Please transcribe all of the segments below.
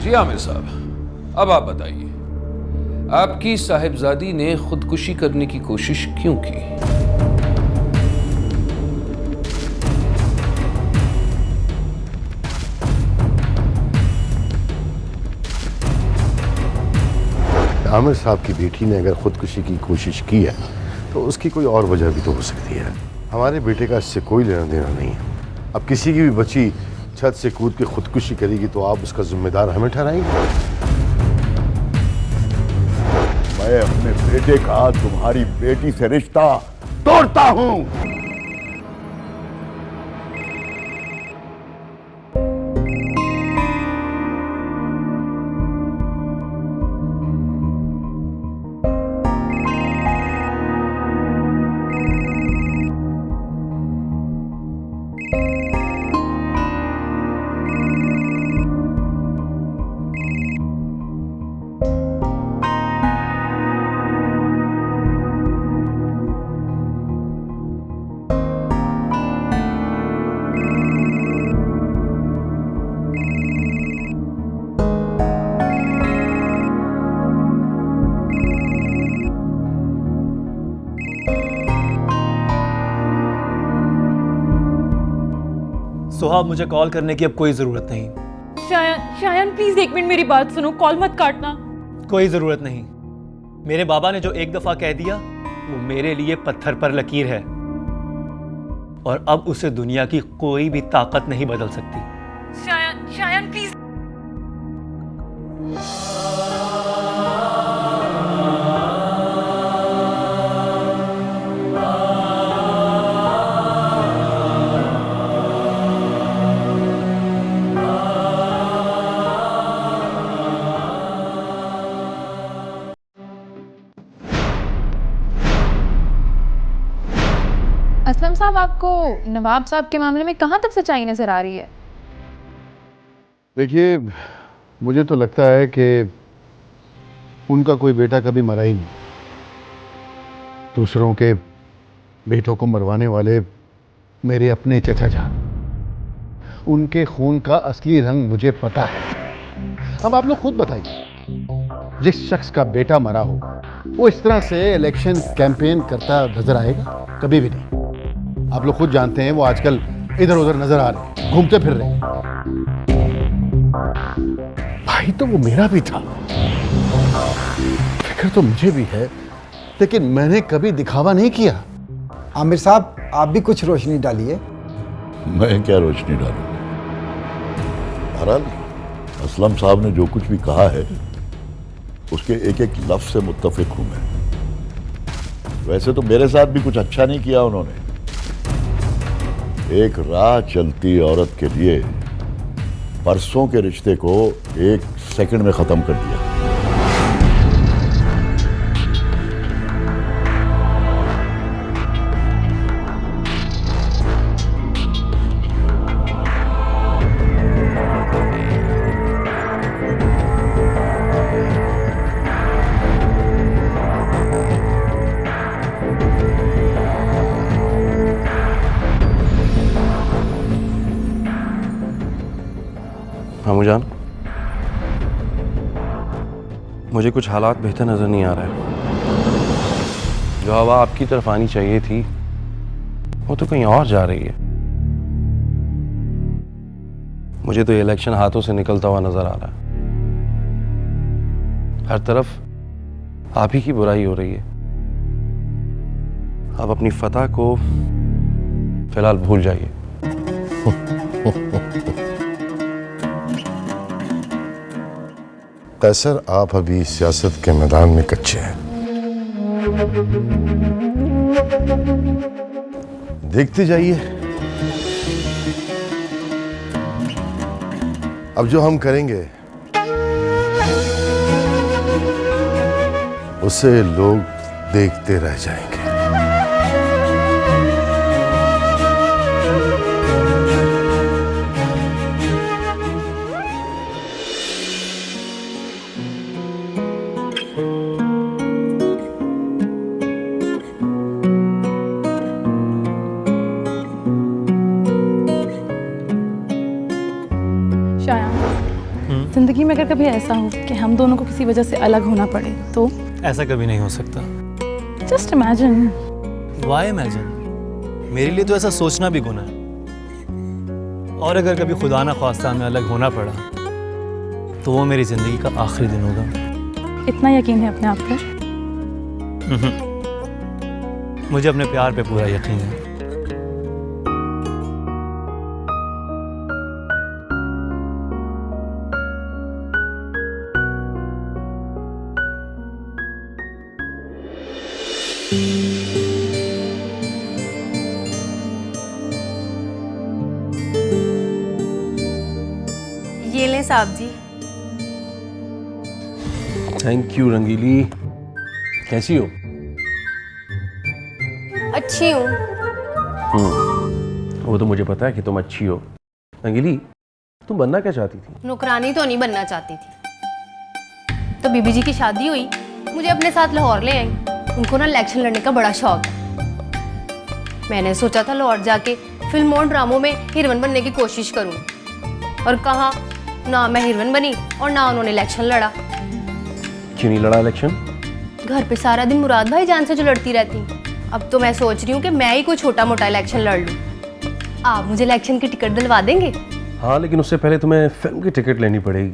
जी आमिर साहब, अब आप बताइए, आपकी साहिबजादी ने खुदकुशी करने की कोशिश क्यों की? आमिर साहब की बेटी ने अगर खुदकुशी की कोशिश की है तो उसकी कोई और वजह भी तो हो सकती है। हमारे बेटे का इससे कोई लेना देना नहीं है। अब किसी की भी बच्ची छत से कूद के खुदकुशी करेगी तो आप उसका जिम्मेदार हमें ठहराएंगे? मैं अपने बेटे का तुम्हारी बेटी से रिश्ता तोड़ता हूं। सुहाब, मुझे कॉल करने की अब कोई जरूरत नहीं। शायन प्लीज एक मिनट मेरी बात सुनो, कॉल मत काटना। कोई जरूरत नहीं। मेरे बाबा ने जो एक दफा कह दिया वो मेरे लिए पत्थर पर लकीर है, और अब उसे दुनिया की कोई भी ताकत नहीं बदल सकती। शायन प्लीज। असलम साहब, आपको नवाब साहब के मामले में कहाँ तक सच्चाई नजर आ रही है? देखिए, मुझे तो लगता है कि उनका कोई बेटा कभी मरा ही नहीं। दूसरों के बेटों को मरवाने वाले मेरे अपने चचा जान, उनके खून का असली रंग मुझे पता है। अब आप लोग खुद बताइए, जिस शख्स का बेटा मरा हो वो इस तरह से इलेक्शन कैंपेन करता नजर आएगा? कभी भी नहीं। आप लोग खुद जानते हैं वो आजकल इधर उधर नजर आ रहे हैं, घूमते फिर रहे हैं। भाई तो वो मेरा भी था, फिक्र तो मुझे भी है, लेकिन मैंने कभी दिखावा नहीं किया। आमिर साहब, आप भी कुछ रोशनी डालिए। मैं क्या रोशनी डालूं? बहरहाल असलम साहब ने जो कुछ भी कहा है उसके एक एक लफ्ज से मुत्तफिक हूं मैं। वैसे तो मेरे साथ भी कुछ अच्छा नहीं किया उन्होंने। एक राह चलती औरत के लिए परसों के रिश्ते को एक सेकंड में खत्म कर दिया। मामू जान, मुझे कुछ हालात बेहतर नजर नहीं आ रहा है। जो हवा आपकी तरफ आनी चाहिए थी वो तो कहीं और जा रही है। मुझे तो ये इलेक्शन हाथों से निकलता हुआ नजर आ रहा है। हर तरफ आप ही की बुराई हो रही है। आप अपनी फतह को फिलहाल भूल जाइए। कैसर, आप अभी सियासत के मैदान में कच्चे हैं। देखते जाइए, अब जो हम करेंगे उसे लोग देखते रह जाएंगे। जिंदगी में अगर कभी ऐसा हो कि हम दोनों को किसी वजह से अलग होना पड़े तो ऐसा कभी नहीं हो सकता। Just imagine. Why imagine? मेरे लिए तो ऐसा सोचना भी गुनाह है। और अगर कभी खुदा ना ख्वास्ता हमें अलग होना पड़ा तो वो मेरी जिंदगी का आखिरी दिन होगा। इतना यकीन है अपने आप पर? मुझे अपने प्यार पे पूरा यकीन है। ये लें साहब जी। थैंक यू रंगीली। कैसी हो? अच्छी हूँ। वो तो मुझे पता है कि तुम अच्छी हो। रंगीली, तुम बनना क्या चाहती थी? नौकरानी तो नहीं बनना चाहती थी, तो बीबी जी की शादी हुई, मुझे अपने साथ लाहौर ले आई। उनको ना इलेक्शन लड़ने का बड़ा शौक है। मैंने सोचा था लाहौर जाके फिल्मों और ड्रामों में हीरोइन बनने की कोशिश करूँ, और कहा ना मैं हीरोइन बनी और ना उन्होंने इलेक्शन लड़ा। क्यों नहीं लड़ा इलेक्शन? घर पे सारा दिन मुराद भाई जान से जो लड़ती रहती। अब तो मैं सोच रही हूँ कि मैं ही कोई छोटा मोटा इलेक्शन लड़ लूँ। आप मुझे इलेक्शन की टिकट दिलवा देंगे? हाँ, लेकिन उससे पहले तुम्हें फिल्म की टिकट लेनी पड़ेगी।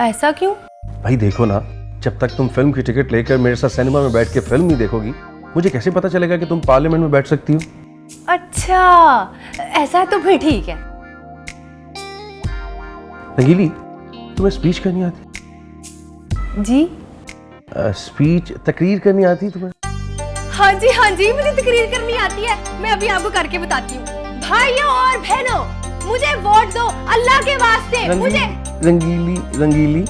ऐसा क्यों? भाई देखो ना, जब तक तुम फिल्म की टिकट लेकर मेरे साथ सिनेमा में बैठ के फिल्म नहीं देखोगी, मुझे कैसे पता चलेगा कि तुम पार्लियामेंट में बैठ सकती हो? अच्छा, ऐसा है तो फिर ठीक है। रंगीली, तुम्हें स्पीच करनी आती? जी? स्पीच, तकरीर करनी आती तुम्हें? हाँ जी, मुझे तकरीर करनी आती है। मैं अभी आपको करके बताती हूँ। भाइयों और बहनों, मुझे वोट दो अल्लाह के वास्ते। मुझे रंगीली,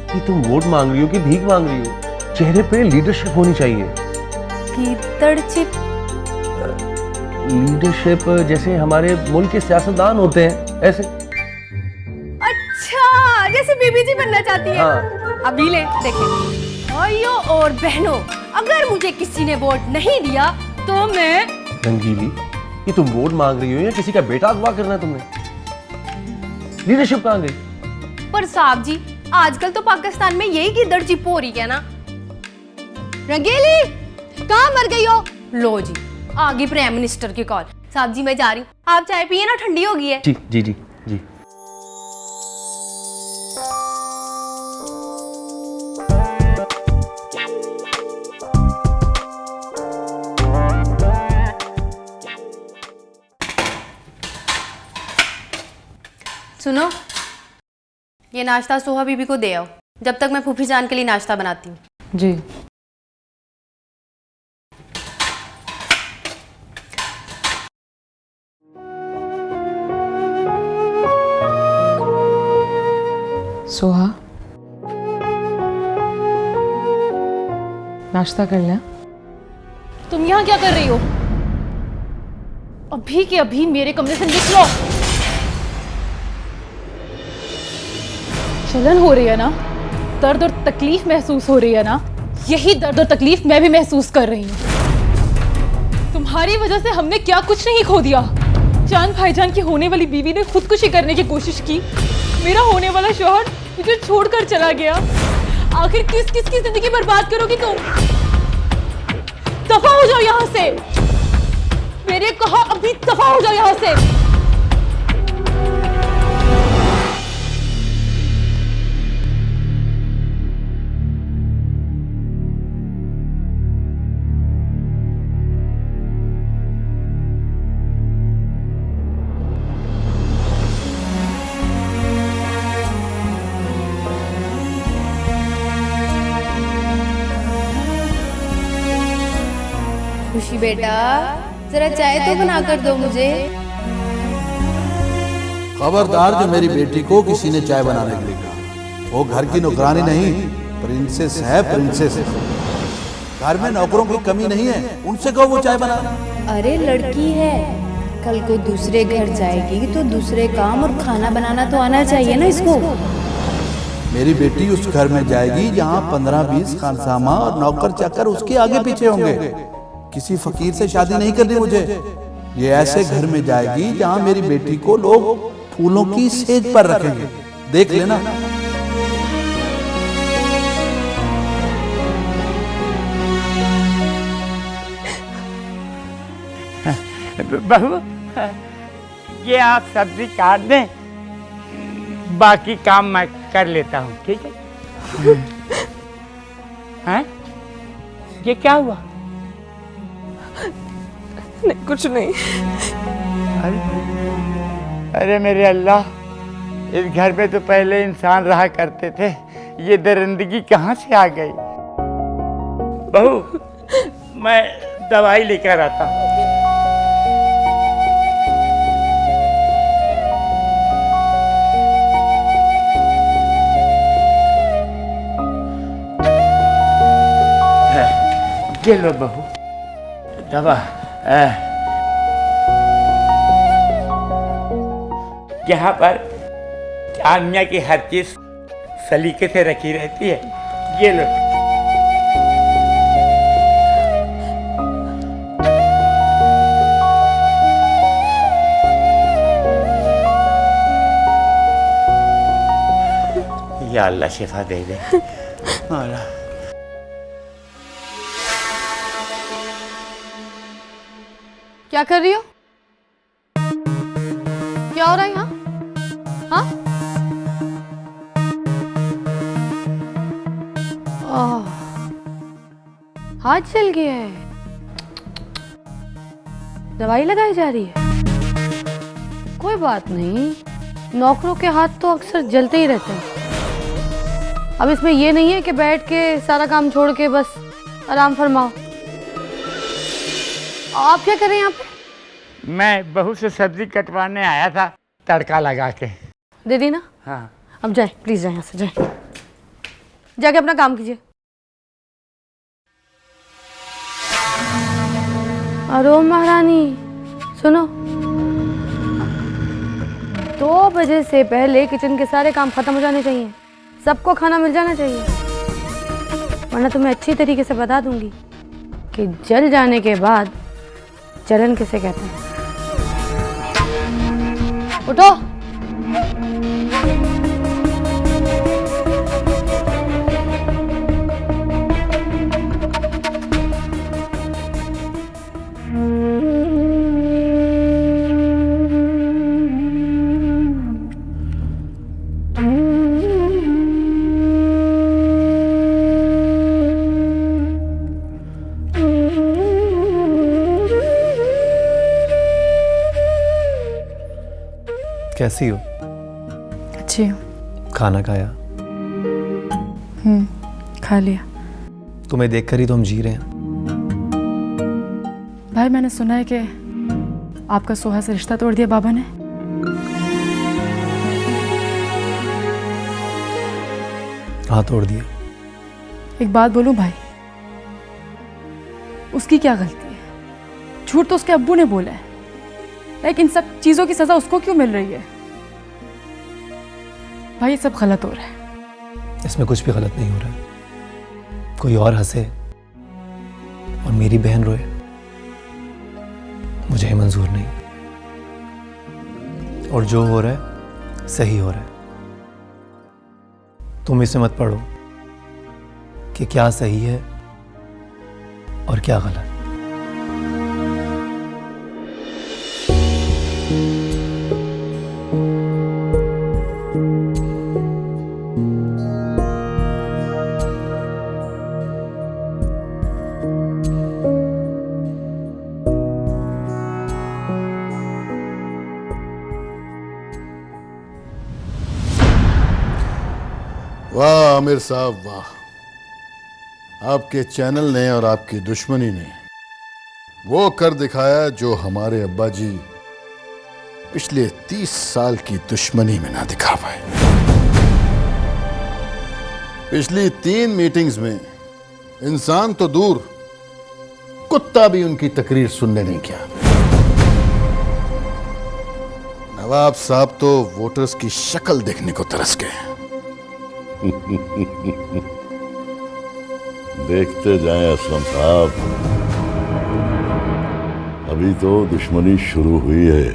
कि तुम वोट मांग रही हो कि भीख मांग रही हो? चेहरे पे लीडरशिप होनी चाहिए। लीडरशिप जैसे हमारे मुल्क के सियासतदान होते हैं, ऐसे। अच्छा, जैसे बीबी जी बनना चाहती है। हाँ। अभी ले देखें। भाइयों और बहनों, अगर मुझे किसी ने वोट नहीं दिया तो मैं। रंगीली, ये तुम वोट मांग रही हो या किसी का बेटा अगवा करना है तुमने? लीडरशिप कहाँ गई? पर साहब जी, आजकल तो पाकिस्तान में यही गिद्दड़ हो रही है ना। रंगीली, कहाँ मर गई हो? लो जी, आ गई प्राइम मिनिस्टर की कॉल। साहब जी मैं जा रही हूँ, आप चाय पिए ना, ठंडी हो गई है। जी जी जी जी। सुनो, ये नाश्ता सोहा बीबी को दे आओ, जब तक मैं फूफी जान के लिए नाश्ता बनाती हूँ। जी। सोहा, नाश्ता कर लिया? तुम यहाँ क्या कर रही हो? अभी के अभी मेरे कमरे से निकलो। जलन हो रही है ना? दर्द और तकलीफ महसूस हो रही है ना? यही दर्द और तकलीफ मैं भी महसूस कर रही हूँ। तुम्हारी वजह से हमने क्या कुछ नहीं खो दिया। जान भाईजान की होने वाली बीवी ने खुदकुशी करने की कोशिश की। मेरा होने वाला शौहर मुझे छोड़कर चला गया। आखिर किस किस की जिंदगी बर्बाद करोगी तुम? दफा हो जाओ यहाँ से। मेरे कहा अभी दफा हो जाओ यहाँ से। खुशी बेटा, जरा चाय तो बना कर दो मुझे। खबरदार जो मेरी बेटी को किसी ने चाय बनाने के लिए कहा। वो घर की नौकरानी नहीं, प्रिंसेस है, प्रिंसेस। घर में नौकरों की कमी नहीं है, उनसे कहो वो चाय बना। अरे लड़की है, कल को दूसरे घर जाएगी तो दूसरे काम और खाना बनाना तो आना चाहिए ना इसको। मेरी बेटी उस घर में जाएगी जहाँ 15-20 खानसामा और नौकर चाकर उसके आगे पीछे होंगे। किसी फकीर से शादी नहीं करनी मुझे। ये ऐसे घर में जाएगी जहाँ मेरी बेटी को लोग फूलों की सेज पर रखेंगे। देख लेना। बहू, ये आप सब्जी काट दें, बाकी काम मैं कर लेता हूँ, ठीक है? हैं? ये क्या हुआ? नहीं, कुछ नहीं। अरे मेरे अल्लाह, इस घर पे तो पहले इंसान रहा करते थे, ये दरिंदगी कहाँ से आ गई? बहू, मैं दवाई लेकर आता हूँ। ये लो बहू, दवा। यहाँ पर चांदनिया की हर चीज सलीके से रखी रहती है, ये लो। या अल्लाह शिफा दे दे। मौला। क्या कर रही हो? क्या हो रहा है यहाँ? हाँ? हाथ जल गया है, दवाई लगाई जा रही है। कोई बात नहीं, नौकरों के हाथ तो अक्सर जलते ही रहते हैं। अब इसमें ये नहीं है कि बैठ के सारा काम छोड़ के बस आराम फरमाओ। आप क्या कर रहे हैं यहाँ पे? मैं बहू से सब्जी कटवाने आया था, तड़का लगा के। दे दी ना? हाँ। अब जाए, प्लीज जाए यहाँ से, जाए, जाके अपना काम कीजिए। अरे महारानी सुनो, 2 बजे से पहले किचन के सारे काम खत्म हो जाने चाहिए, सबको खाना मिल जाना चाहिए, वरना तुम्हें अच्छी तरीके से बता दूंगी कि जल जाने के बाद जलन किसे कहते हैं। उठो। कैसी हो? अच्छी हूँ। खाना खाया? खा लिया। तुम्हें देखकर ही तो हम जी रहे हैं। भाई, मैंने सुना है कि आपका सोहा से रिश्ता तोड़ दिया बाबा ने। हाँ, तोड़ दिया। एक बात बोलूं भाई, उसकी क्या गलती है? झूठ तो उसके अब्बू ने बोला है, लेकिन इन सब चीजों की सजा उसको क्यों मिल रही है? भाई, ये सब गलत हो रहा है। इसमें कुछ भी गलत नहीं हो रहा है। कोई और हंसे और मेरी बहन रोए, मुझे मंजूर नहीं। और जो हो रहा है सही हो रहा है। तुम इसे मत पढ़ो कि क्या सही है और क्या गलत। वाह आमिर साहब वाह, आपके चैनल ने और आपकी दुश्मनी ने वो कर दिखाया जो हमारे अब्बा जी पिछले 30 साल की दुश्मनी में ना दिखा पाए। पिछली 3 मीटिंग्स में इंसान तो दूर, कुत्ता भी उनकी तकरीर सुनने नहीं गया। नवाब साहब तो वोटर्स की शक्ल देखने को तरस गए। देखते जाएं असलम साहब, अभी तो दुश्मनी शुरू हुई है।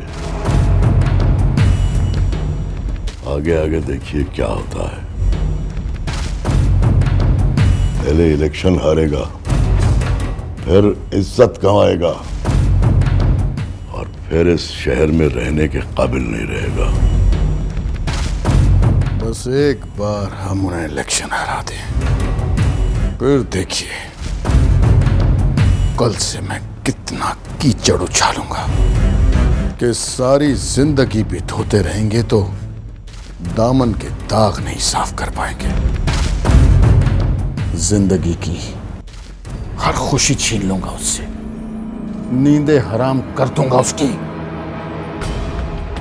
आगे आगे देखिए क्या होता है। पहले इलेक्शन हारेगा, फिर इज्जत कमाएगा और फिर इस शहर में रहने के काबिल नहीं रहेगा। बस एक बार हम उन्हें इलेक्शन हरा दें, फिर देखिए कल से मैं कितना कीचड़ उछालूंगा कि सारी जिंदगी भी धोते रहेंगे तो दामन के दाग नहीं साफ कर पाएंगे। जिंदगी की हर खुशी छीन लूंगा उससे, नींदें हराम कर दूंगा उसकी।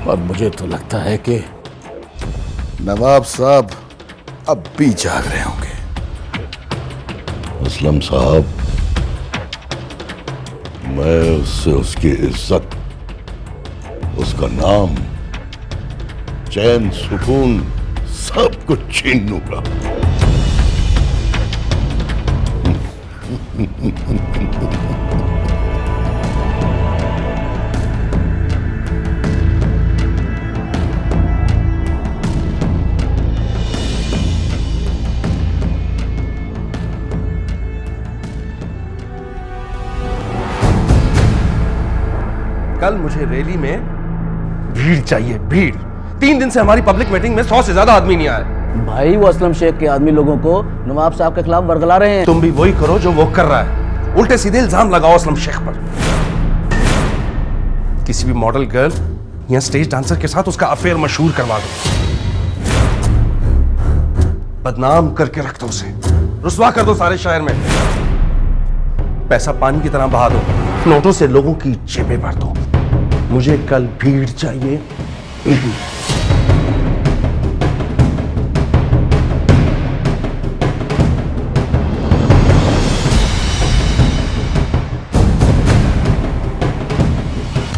और मुझे तो लगता है कि नवाब साहब अब भी जाग रहे होंगे। असलम साहब, मैं उससे उसकी इज्जत, उसका नाम, चैन, सुकून सब कुछ छीन लूंगा। कल मुझे रैली में भीड़ चाहिए, भीड़। 3 दिन से हमारी पब्लिक मीटिंग में 100 से ज्यादा आदमी नहीं आए। भाई वो असलम शेख के आदमी लोगों को नवाब साहब के खिलाफ वर्गला रहे हैं। तुम भी वही करो जो वो कर रहा है, उल्टे सीधे इल्जाम लगाओ असलम शेख पर। किसी भी मॉडल गर्ल या स्टेज डांसर के साथ उसका अफेयर मशहूर करवा दो, बदनाम करके रख दो उसे, रुसवा कर दो सारे शहर में। पैसा पानी की तरह बहा दो, नोटों से लोगों की जेबें भर दो। मुझे कल भीड़ चाहिए, भीड़।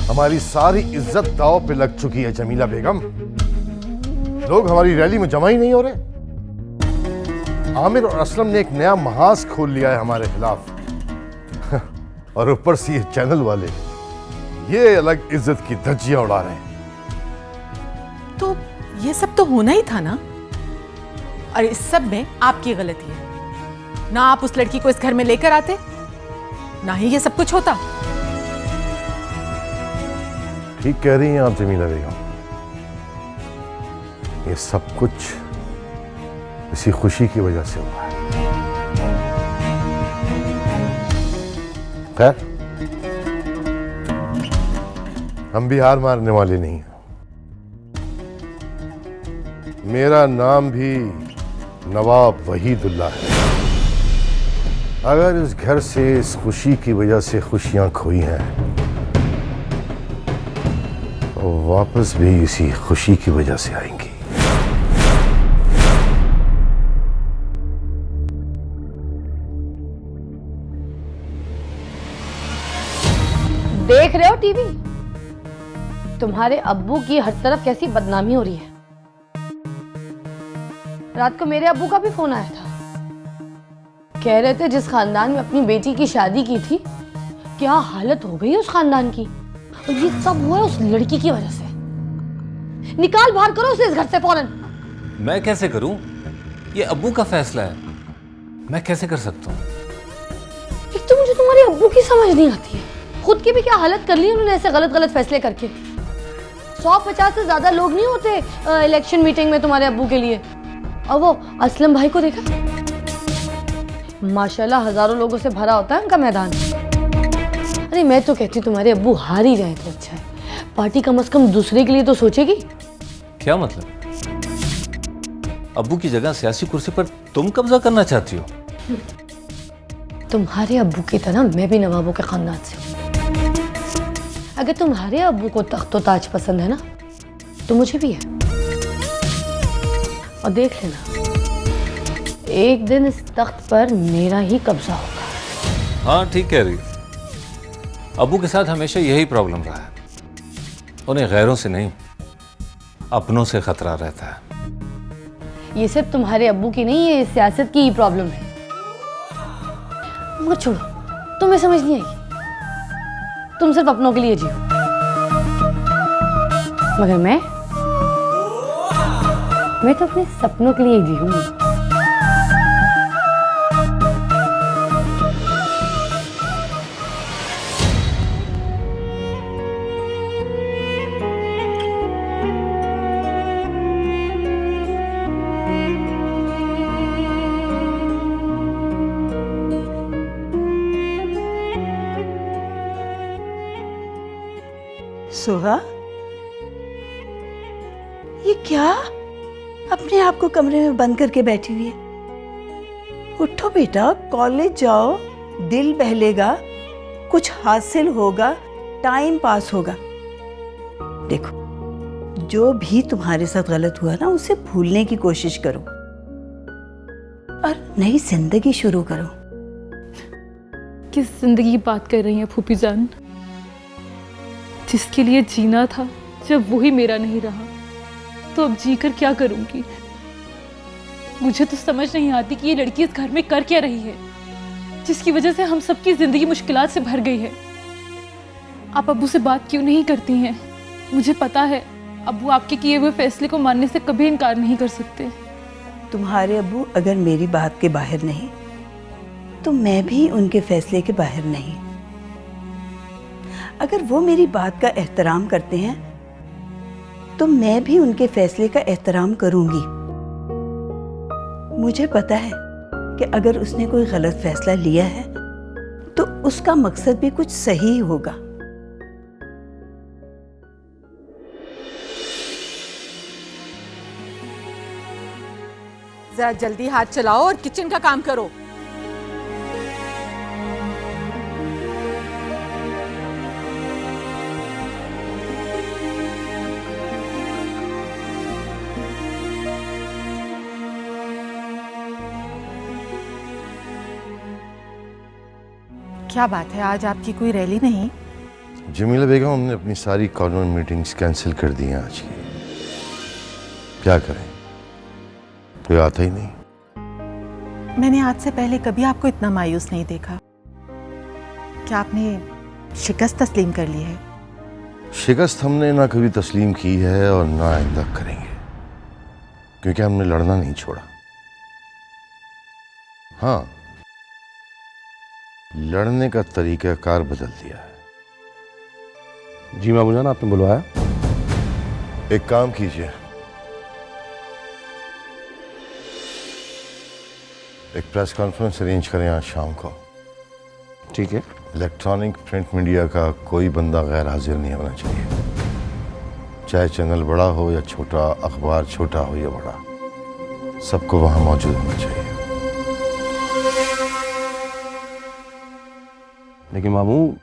हमारी सारी इज्जत दांव पे लग चुकी है जमीला बेगम। लोग हमारी रैली में जमा ही नहीं हो रहे। आमिर और असलम ने एक नया महाज खोल लिया है हमारे खिलाफ। और ऊपर से ये चैनल वाले ये अलग इज्जत की धज्जियां उड़ा रहे हैं। तो ये सब तो होना ही था ना, और इस सब में आपकी गलती है। ना आप उस लड़की को इस घर में लेकर आते, ना ही ये सब कुछ होता। ठीक कह रही हैं आप जमीला बेगम, ये सब कुछ इसी खुशी की वजह से हुआ है। खैर, हम भी हार मारने वाले नहीं हैं। मेरा नाम भी नवाब वहीदुल्लाह है। अगर इस घर से इस खुशी की वजह से खुशियां खोई हैं तो वापस भी इसी खुशी की वजह से आएंगी। देख रहे हो टीवी? तुम्हारे अब्बू की हर तरफ कैसी बदनामी हो रही है। रात को मेरे अब्बू का भी फोन आया था, कह रहे थे जिस खानदान में अपनी बेटी की शादी की थी, क्या हालत हो गई उस खानदान की। और ये सब हुआ उस लड़की की वजह से। निकाल बाहर करो उसे इस घर से फौरन। मैं कैसे करूं? ये अब्बू का फैसला है, मैं कैसे कर सकता हूं? एक तो मुझे तुम्हारे अब्बू की समझ नहीं आती है। खुद की भी क्या हालत कर ली उन्होंने ऐसे गलत गलत फैसले करके। 150 से ज्यादा लोग नहीं होते इलेक्शन मीटिंग में तुम्हारे अब्बू के लिए। और वो असलम भाई को देखा, माशाल्लाह हजारों लोगों से भरा होता है उनका मैदान। अरे मैं तो कहती हूँ तुम्हारे अब्बू हार ही जाए तो अच्छा है। पार्टी कम से कम दूसरे के लिए तो सोचेगी। क्या मतलब? अब्बू की जगह सियासी कुर्सी पर तुम कब्जा करना चाहती हो? तुम्हारे अब्बू की तरह मैं भी नवाबों के खानदान से हूँ। अगर तुम्हारे अब्बू को तख्त ताज पसंद है ना, तो मुझे भी है। और देख लेना, एक दिन इस तख्त पर मेरा ही कब्जा होगा। हाँ ठीक कह रही। अब्बू के साथ हमेशा यही प्रॉब्लम रहा है, उन्हें गैरों से नहीं अपनों से खतरा रहता है। ये सिर्फ तुम्हारे अब्बू की नहीं, ये सियासत की ही प्रॉब्लम है। मत छोड़ो, तुम्हें समझ नहीं आएगी। तुम सिर्फ अपनों के लिए जियो, मगर मैं मैं तो अपने सपनों के लिए जीऊंगी। सुहा, ये क्या अपने आप को कमरे में बंद करके बैठी हुई है? उठो बेटा, कॉलेज जाओ, दिल बहलेगा, कुछ हासिल होगा, टाइम पास होगा। देखो, जो भी तुम्हारे साथ गलत हुआ ना, उसे भूलने की कोशिश करो और नई जिंदगी शुरू करो। किस जिंदगी की बात कर रही हैं फूफी जान? जिसके लिए जीना था, जब वही मेरा नहीं रहा, तो अब जीकर क्या करूंगी? मुझे तो समझ नहीं आती कि ये लड़की इस घर में कर क्या रही है, जिसकी वजह से हम सबकी जिंदगी मुश्किलात से भर गई है। आप अब्बू से बात क्यों नहीं करती हैं? मुझे पता है अब्बू आपके किए हुए फैसले को मानने से कभी इनकार नहीं कर सकते। तुम्हारे अब्बू अगर मेरी बात के बाहर नहीं, तो मैं भी उनके फैसले के बाहर नहीं। अगर वो मेरी बात का एहतराम करते हैं, तो मैं भी उनके फैसले का एहतराम करूंगी। मुझे पता है कि अगर उसने कोई गलत फैसला लिया है, तो उसका मकसद भी कुछ सही होगा। जरा जल्दी हाथ चलाओ और किचन का काम करो। क्या बात है, आज आपकी कोई रैली नहीं? जमीला बेगम, हमने अपनी सारी कॉर्नर मीटिंग्स कैंसिल कर दी हैं आज की। क्या करें, कोई आता ही नहीं। मैंने आज से पहले कभी आपको इतना मायूस नहीं देखा। क्या आपने शिकस्त तस्लीम कर ली है? शिकस्त हमने ना कभी तस्लीम की है और ना आइंदा करेंगे, क्योंकि हमने लड़ना नहीं छोड़ा। हाँ, लड़ने का तरीकाकार बदल दिया है। जी मामू जान, आपने बुलवाया? एक काम कीजिए, एक प्रेस कॉन्फ्रेंस अरेंज करें आज शाम को। ठीक है। इलेक्ट्रॉनिक प्रिंट मीडिया का कोई बंदा गैर हाजिर नहीं होना चाहिए, चाहे चैनल बड़ा हो या छोटा, अखबार छोटा हो या बड़ा, सबको वहां मौजूद होना चाहिए। लेकिन मामू,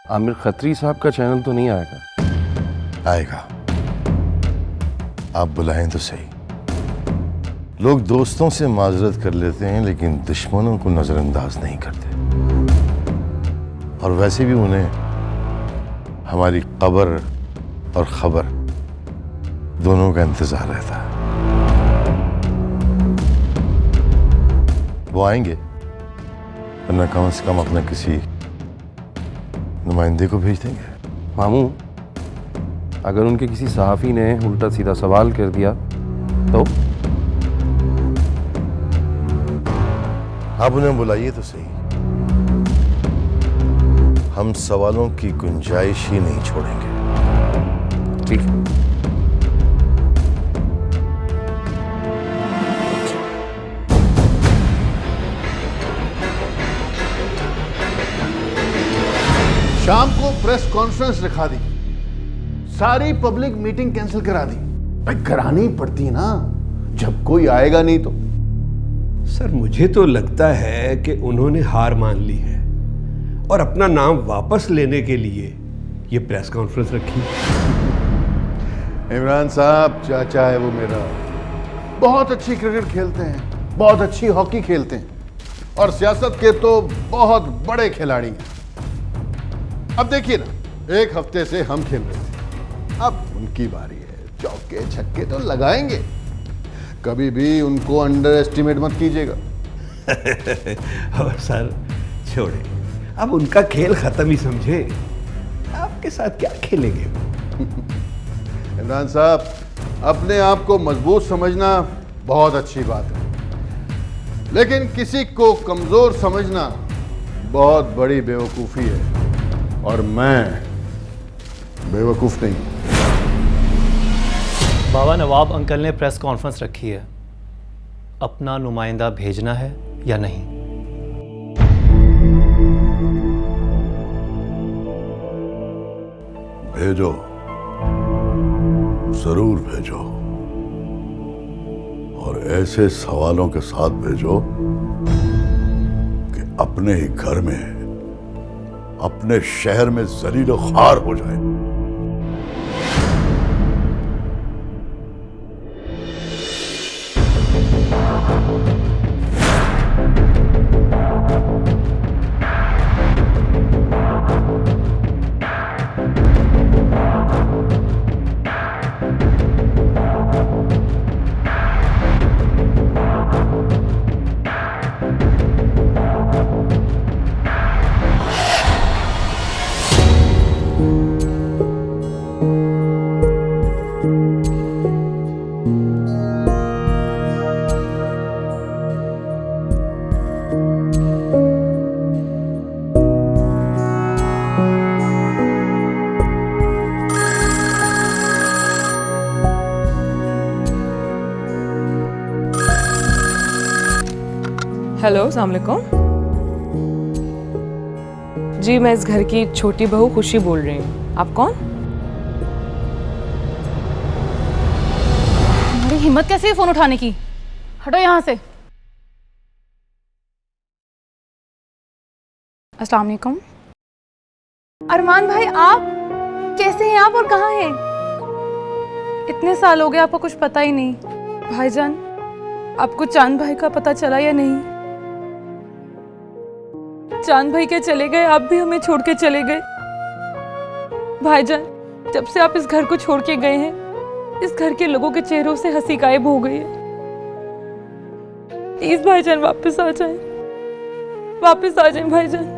आमिर खत्री साहब का चैनल तो नहीं आएगा? आएगा, आप बुलाएं तो सही। लोग दोस्तों से माजरत कर लेते हैं, लेकिन दुश्मनों को नजरअंदाज नहीं करते। और वैसे भी उन्हें हमारी कब्र और खबर दोनों का इंतजार रहता है। वो आएंगे, वरना कम से कम अपने किसी नुमाइंदे को भेज देंगे। मामू, अगर उनके किसी सहाफ़ी ने उल्टा सीधा सवाल कर दिया तो? आप उन्हें बुलाइए तो सही। हम सवालों की गुंजाइश ही नहीं छोड़ेंगे। ठीक है। शाम को प्रेस कॉन्फ्रेंस रखा दी, सारी पब्लिक मीटिंग कैंसिल करा दी। भाई करानी ही पड़ती ना, जब कोई आएगा नहीं तो। सर, मुझे तो लगता है कि उन्होंने हार मान ली है और अपना नाम वापस लेने के लिए ये प्रेस कॉन्फ्रेंस रखी। इमरान साहब चाचा है वो मेरा, बहुत अच्छी क्रिकेट खेलते हैं, बहुत अच्छी हॉकी खेलते हैं और सियासत के तो बहुत बड़े खिलाड़ी हैं। अब देखिए ना, एक हफ्ते से हम खेल रहे थे, अब उनकी बारी है। चौके छक्के तो लगाएंगे, कभी भी उनको अंडर एस्टिमेट मत कीजिएगा। और सर छोड़े, अब उनका खेल खत्म ही समझे, आपके साथ क्या खेलेंगे? इमरान साहब, अपने आप को मजबूत समझना बहुत अच्छी बात है, लेकिन किसी को कमजोर समझना बहुत बड़ी बेवकूफ़ी है, और मैं बेवकूफ़ नहीं। बाबा नवाब अंकल ने प्रेस कॉन्फ्रेंस रखी है, अपना नुमाइंदा भेजना है या नहीं? भेजो, जरूर भेजो, और ऐसे सवालों के साथ भेजो कि अपने ही घर में, अपने शहर में जलीलो ख्वार हो जाए। हेलो, अस्सलाम वालेकुम। जी, मैं इस घर की छोटी बहू खुशी बोल रही हूँ। आप कौन? तुम्हारी हिम्मत कैसे है फोन उठाने की? हटो यहाँ से। अस्सलाम वालेकुम। अरमान भाई, आप कैसे हैं? आप और कहाँ हैं? इतने साल हो गए, आपको कुछ पता ही नहीं। भाईजान, आपको चांद भाई का पता चला या नहीं? चांद भाई क्या चले गए? आप भी हमें छोड़ के चले गए। भाईजान, जब से आप इस घर को छोड़ के गए हैं, इस घर के लोगों के चेहरों से हंसी गायब हो गई है। प्लीज भाईजान वापस आ जाएं, वापस आ जाएं भाईजान।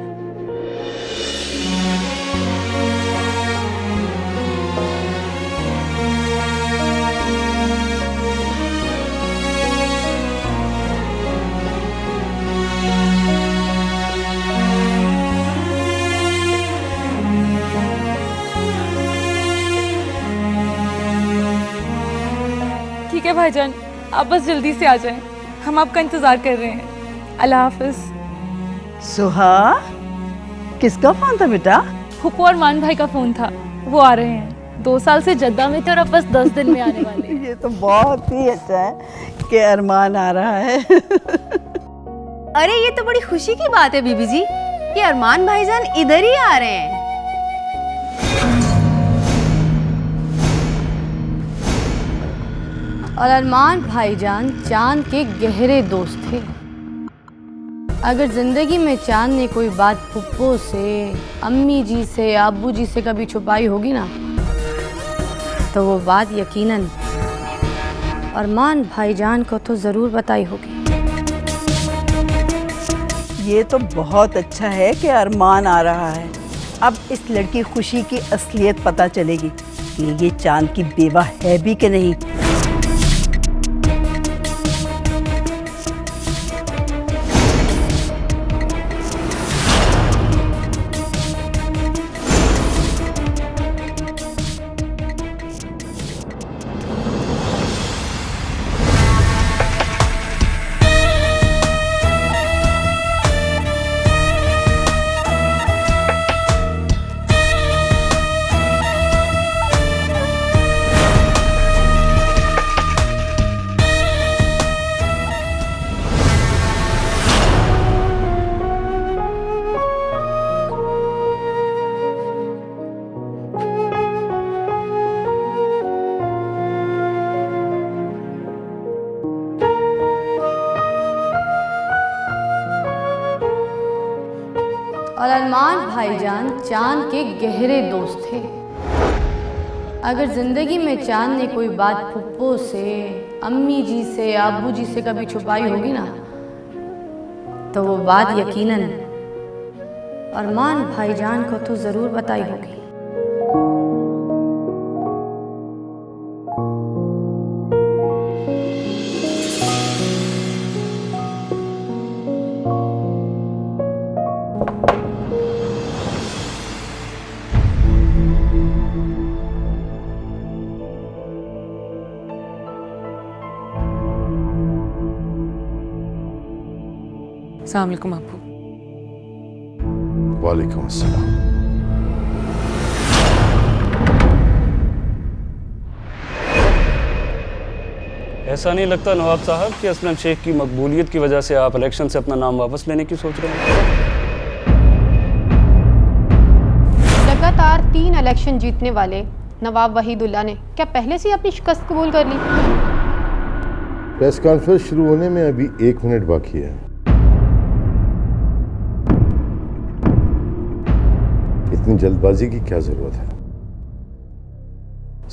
ठीक है भाईजान, आप बस जल्दी से आ जाएं, हम आपका इंतजार कर रहे हैं। अल्लाह हाफिज। सुहा, किसका फोन था बेटा? फुप्पू और मान भाई का फोन था, वो आ रहे हैं। 2 साल से जद्दा में थे और अब बस 10 दिन में आने वाले। ये तो बहुत ही अच्छा है कि अरमान आ रहा है। अरे ये तो बड़ी खुशी की बात है बीबी जी कि अरमान भाईजान इधर ही आ रहे हैं। और अरमान भाईजान चांद के गहरे दोस्त थे। अगर जिंदगी में चांद ने कोई बात फुप्पो से, अम्मी जी से, अब्बू जी से कभी छुपाई होगी ना, तो वो बात यकीनन अरमान भाईजान को तो जरूर बताई होगी। ये तो बहुत अच्छा है कि अरमान आ रहा है। अब इस लड़की खुशी की असलियत पता चलेगी कि ये चांद की बेवा है भी कि नहीं। और अरमान भाईजान चांद के गहरे दोस्त थे। अगर जिंदगी में चांद ने कोई बात फुप्पो से, अम्मी जी से, अब्बू जी से कभी छुपाई होगी ना, तो वो बात यकीनन अरमान भाईजान को तो जरूर बताई होगी। अस्सलाम वालेकुम अब्बू। वालेकुम अस्सलाम। ऐसा नहीं लगता नवाब साहब कि असलम शेख की मकबूलियत की वजह से आप इलेक्शन से अपना नाम वापस लेने की सोच रहे हैं? लगातार 3 इलेक्शन जीतने वाले नवाब वहीदुल्ला ने क्या पहले से ही अपनी शिकस्त कबूल कर ली? प्रेस कॉन्फ्रेंस शुरू होने में अभी 1 मिनट बाकी है। इतनी जल्दबाजी की क्या जरूरत है?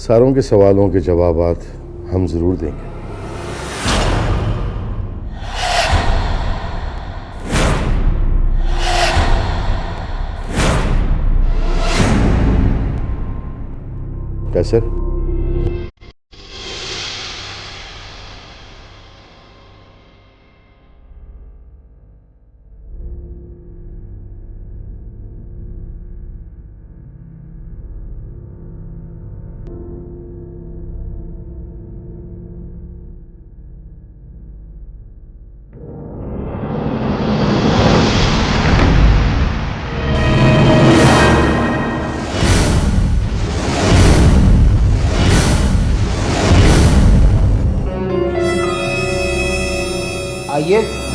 सारों के सवालों के जवाबात हम जरूर देंगे। कैसे? आइए।